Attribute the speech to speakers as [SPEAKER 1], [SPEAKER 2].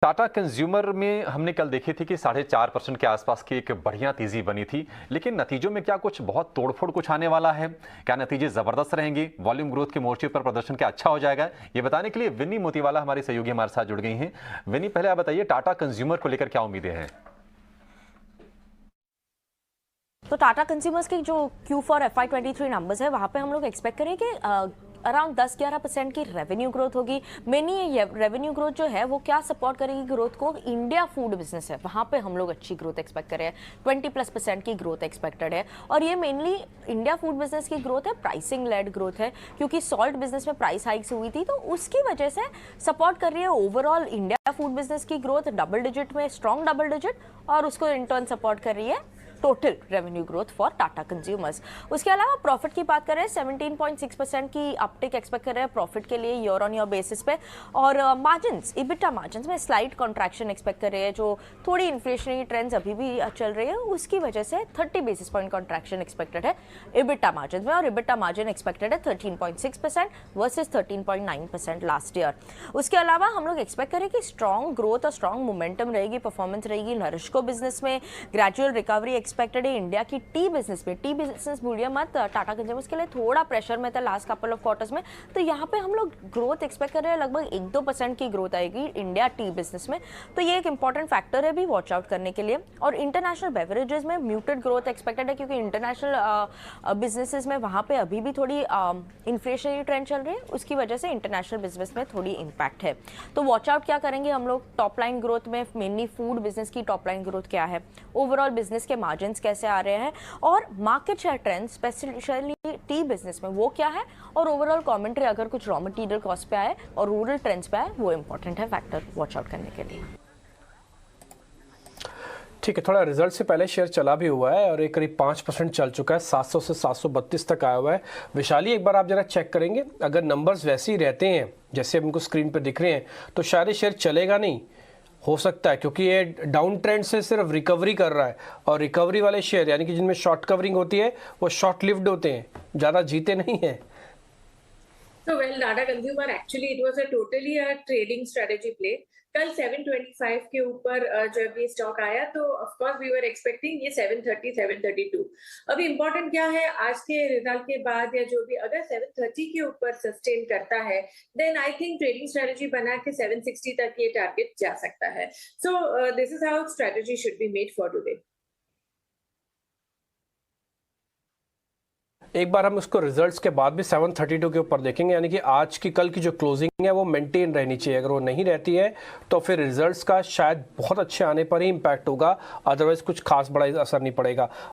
[SPEAKER 1] Tata consumer में हमने कल देखी थी कि 4.5% के आसपास की एक बढ़िया तेजी बनी थी, लेकिन नतीजों में क्या कुछ बहुत तोड़फोड़ कुछ आने वाला है? क्या नतीजे जबरदस्त रहेंगे? वॉल्यूम ग्रोथ के मोर्चे पर प्रदर्शन क्या अच्छा हो जाएगा? ये बताने के लिए विन्नी मोतीवाला हमारी सहयोगी हमारे साथ जुड़ गई हैं। विन्नी, पहले आप बताइए टाटा कंज्यूमर को लेकर क्या उम्मीदें हैं?
[SPEAKER 2] तो टाटा कंज्यूमर्स के जो Q4 FY23 नंबर्स है वहाँ पे हम लोग एक्सपेक्ट करें कि अराउंड 10-11% की रेवेन्यू ग्रोथ होगी। मेनली ये रेवेन्यू ग्रोथ जो है वो क्या सपोर्ट करेगी ग्रोथ को? इंडिया फूड बिजनेस है, वहाँ पे हम लोग अच्छी ग्रोथ एक्सपेक्ट करें। 20+% की ग्रोथ एक्सपेक्टेड है और ये मेनली इंडिया फूड बिजनेस की ग्रोथ है, प्राइसिंग लेड ग्रोथ है, क्योंकि सॉल्ट बिजनेस में प्राइस हाइक्स हुई थी तो उसकी वजह से सपोर्ट कर रही है ओवरऑल इंडिया फूड बिजनेस की ग्रोथ डबल डिजिट में, स्ट्रॉन्ग डबल डिजिट, और उसको इन टर्न सपोर्ट कर रही है total revenue growth for Tata consumers. उसके अलावा प्रॉफिट की बात करें 17.6% की अपटेक एक्सपेक्ट कर रहे हैं प्रॉफिट के लिए ईयर ऑन ईयर बेसिस पे, और मार्जिन्स, इबिटा मार्जिन्स में स्लाइट कॉन्ट्रैक्शन एक्सपेक्ट कर रहे हैं, जो थोड़ी इन्फ्लेशनरी ट्रेंड्स अभी भी चल रही है उसकी वजह से 30 बेसिस पॉइंट कॉन्ट्रैक्शन एक्सपेक्टेड है इबिटा मार्जिन में, और इबिटा मार्जिन एक्सपेक्टेड है 13.6% वर्सेज 13.9% लास्ट ईयर। उसके अलावा हम लोग एक्सपेक्ट करें कि स्ट्रॉन्ग ग्रोथ और स्ट्रॉन्ग मोमेंटम रहेगी, परफॉर्मेंस रहेगी नरिश्को बिजनेस में, ग्रेजुअल रिकवरी एक्सपेक्टेड है इंडिया की टी बिजनेस में। टी बिजनेस भूलिए मत, टाटा कंज्यूमर्स के लिए थोड़ा प्रेशर में था लास्ट कपल ऑफ क्वार्टर्स में, तो यहाँ पे हम लोग ग्रोथ एक्सपेक्ट कर रहे हैं, लगभग 1-2% की ग्रोथ आएगी इंडिया टी बिजनेस में, तो ये एक इंपॉर्टेंट फैक्टर है भी वॉच आउट करने के लिए। और इंटरनेशनल बेवरेजेस में म्यूटेड ग्रोथ एक्सपेक्टेड है, क्योंकि इंटरनेशनल बिजनेसेस में वहाँ पे अभी भी थोड़ी इन्फ्लेशनरी ट्रेंड चल रही है, उसकी वजह से इंटरनेशनल बिजनेस में थोड़ी इंपैक्ट है। तो वॉच आउट क्या करेंगे हम लोग टॉप लाइन ग्रोथ में, मेनली फूड बिजनेस की टॉप लाइन ग्रोथ क्या है, ओवरऑल बिजनेस के मार्जिन कैसे आ रहे हैं, और market share trend specially T business में वो क्या है, और ओवरऑल कमेंट्री अगर कुछ रॉ मटेरियल कॉस्ट पे आए और रूरल ट्रेंड्स पे आए, वो इंपॉर्टेंट है फैक्टर वॉच आउट करने के लिए।
[SPEAKER 3] ठीक है, थोड़ा रिजल्ट से पहले शेयर चला भी हुआ है और एक करीब 5% चल चुका है, 700 से 732 तक आया हुआ है। विशाली, एक बार आप जरा चेक करेंगे, अगर नंबर्स वैसे ही रहते हैं जैसे हमको स्क्रीन पर दिख रहे हैं तो शायद शेयर चलेगा नहीं, हो सकता है, क्योंकि ये डाउन ट्रेंड से सिर्फ रिकवरी कर रहा है, और रिकवरी वाले शेयर यानी कि जिनमें शॉर्ट कवरिंग होती है वो शॉर्ट लिव्ड होते हैं, ज़्यादा जीते नहीं हैं।
[SPEAKER 4] So well, Tata Consumer actually it was a totally a trading strategy play. कल 725 के ऊपर जब ये स्टॉक आया तो of course we were expecting ये 730 732। अभी इम्पोर्टेंट क्या है, आज के रिजल्ट के बाद या जो भी अगर 730 के ऊपर सस्टेन करता है then I think trading strategy बना के 760 तक ये टारगेट जा सकता है। So this is how strategy should be made for today.
[SPEAKER 3] एक बार हम उसको रिजल्ट्स के बाद भी 732 के ऊपर देखेंगे, यानी कि आज की कल की जो क्लोजिंग है वो मेंटेन रहनी चाहिए। अगर वो नहीं रहती है तो फिर रिजल्ट्स का शायद बहुत अच्छे आने पर ही इम्पैक्ट होगा, अदरवाइज कुछ खास बड़ा असर नहीं पड़ेगा।